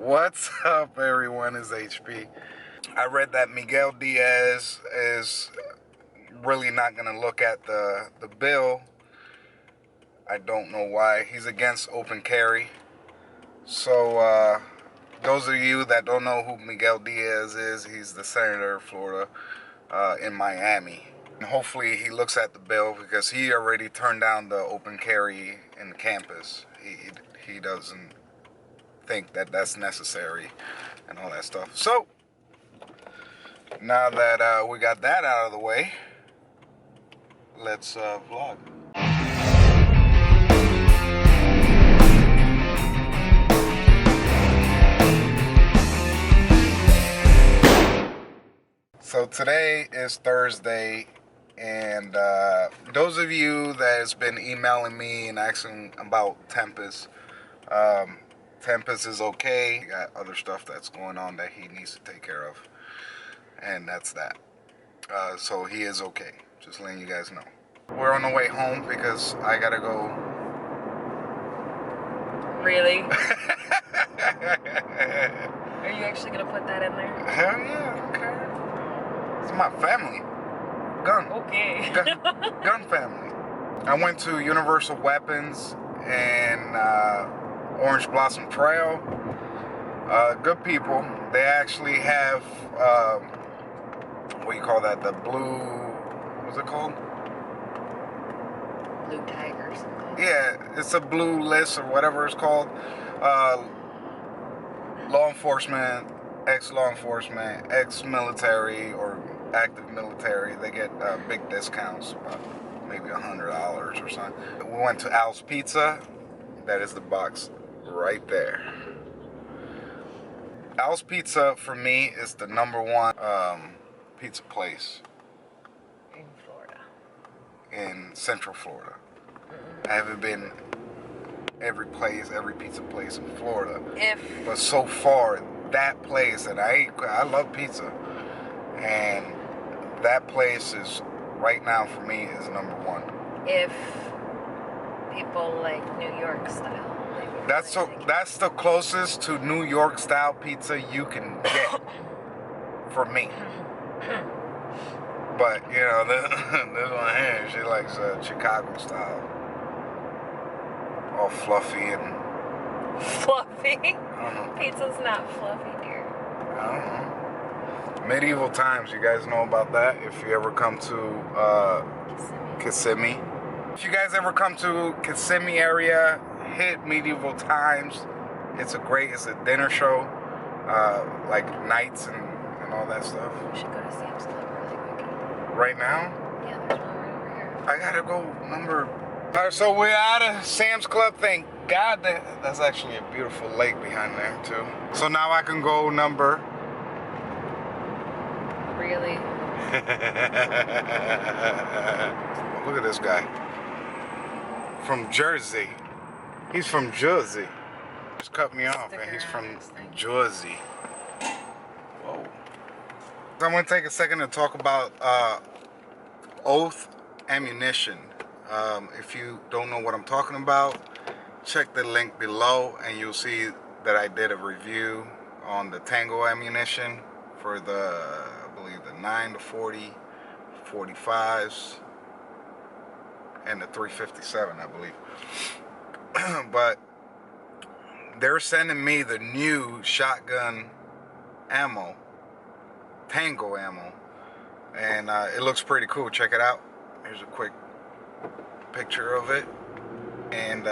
What's up, everyone? It's HP. I read that Miguel Diaz is really not going to look at the bill. I don't know why. He's against open carry. So, those of you that don't know who Miguel Diaz is, he's the senator of Florida in Miami. And hopefully he looks at the bill because he already turned down the open carry in the campus. He doesn't think that that's necessary and all that stuff. So now that we got that out of the way, let's vlog. So today is Thursday, and those of you that has been emailing me and asking about Tempest, Tempest is okay. He got other stuff that's going on that he needs to take care of, and that's that. So he is okay. Just letting you guys know. We're on the way home because I gotta go. Really? Are you actually gonna put that in there? Hell yeah, I don't care. It's my family. Okay. Gun family. I went to Universal Weapons and Orange Blossom Trail. Good people. They actually have what do you call that? The blue, what's it called? Blue tigers. Yeah, it's a blue list or whatever it's called. Law enforcement, ex-law enforcement, ex-military or active military, they get big discounts, about maybe $100 or something. We went to Al's Pizza. That is the box right there. Al's Pizza for me is the #1 pizza place In Florida. in Central Florida. I haven't been every pizza place in Florida. But so far, that place, and I love pizza, and that place is right now for me is #1. If people like New York style. That's the closest to New York style pizza you can get for me. But you know, this one here, she likes Chicago style, all fluffy and fluffy. I don't know. Pizza's not fluffy, dear. I don't know. Medieval times, you guys know about that if you ever come to Kissimmee. If you guys ever come to Kissimmee area, hit Medieval Times. It's a dinner show, like nights and all that stuff. We should go to Sam's Club really quick. Right now? Yeah, there's one right over here. I gotta go Alright, so we're out of Sam's Club. Thank God that's actually a beautiful lake behind there too. So now I can go number. Really? Look at this guy. From Jersey. He's from Jersey. Just cut me off, and he's from Jersey. Whoa. So I'm gonna take a second to talk about Oath Ammunition. If you don't know what I'm talking about, check the link below and you'll see that I did a review on the Tango ammunition for I believe the 9 to 40, 45s, and the 357, I believe. But they're sending me the new shotgun ammo, Tango ammo, and it looks pretty cool. Check it out. Here's a quick picture of it, and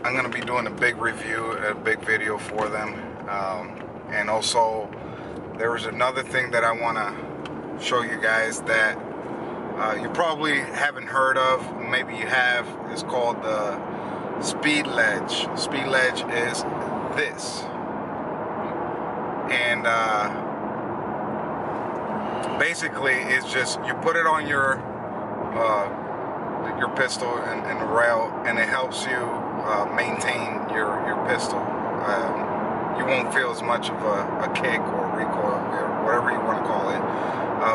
I'm gonna be doing a big review, a big video for them, and also there was another thing that I want to show you guys that you probably haven't heard of. Maybe you have. It's called the Speed Ledge. Speed Ledge is this, and basically it's just you put it on your pistol and the rail, and it helps you maintain your pistol. You won't feel as much of a kick or recoil or whatever you want to call it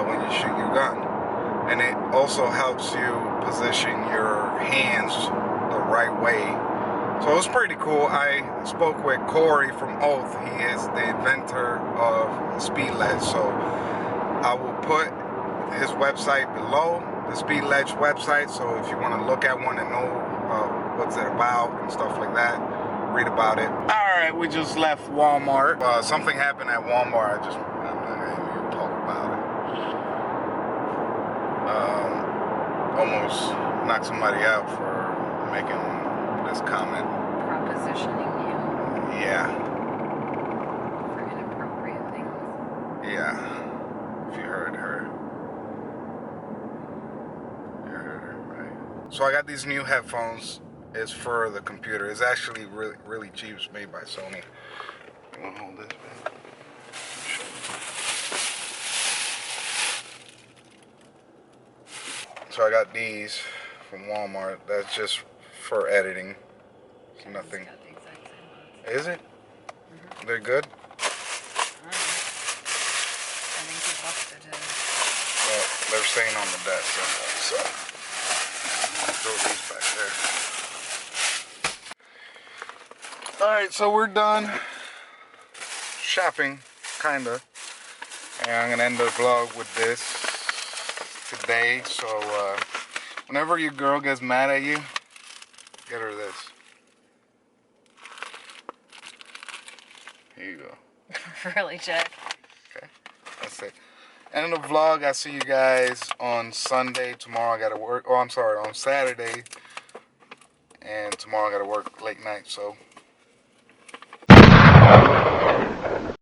when you shoot your gun. And it also helps you position your hands the right way So it was pretty cool. I spoke with Corey from Oath. He is the inventor of Speed Ledge. So I will put his website below, the Speed Ledge website. So if you want to look at one and know what's it about and stuff like that, read about it. All right, we just left Walmart. Something happened at Walmart. I'm not gonna talk about it. Almost knocked somebody out for making this comment. Propositioning you. Yeah. For inappropriate things. Yeah. If you heard her. You heard her, right? So I got these new headphones. It's for the computer. It's actually really cheap. It's made by Sony. You want to hold this, man? So I got these from Walmart. That's just for editing. It's nothing. Got the exact same ones. Is it? They're good? I think he busted his. Well, they're staying on the desk, so I'll throw these back there. Alright, so we're done shopping, kinda. And I'm gonna end the vlog with this today. So whenever your girl gets mad at you, get her this. Here you go. Really, Jack? Okay, that's it. End of the vlog. I'll see you guys on Sunday. Tomorrow I gotta work. Oh, I'm sorry, on Saturday. And tomorrow I gotta work late night, so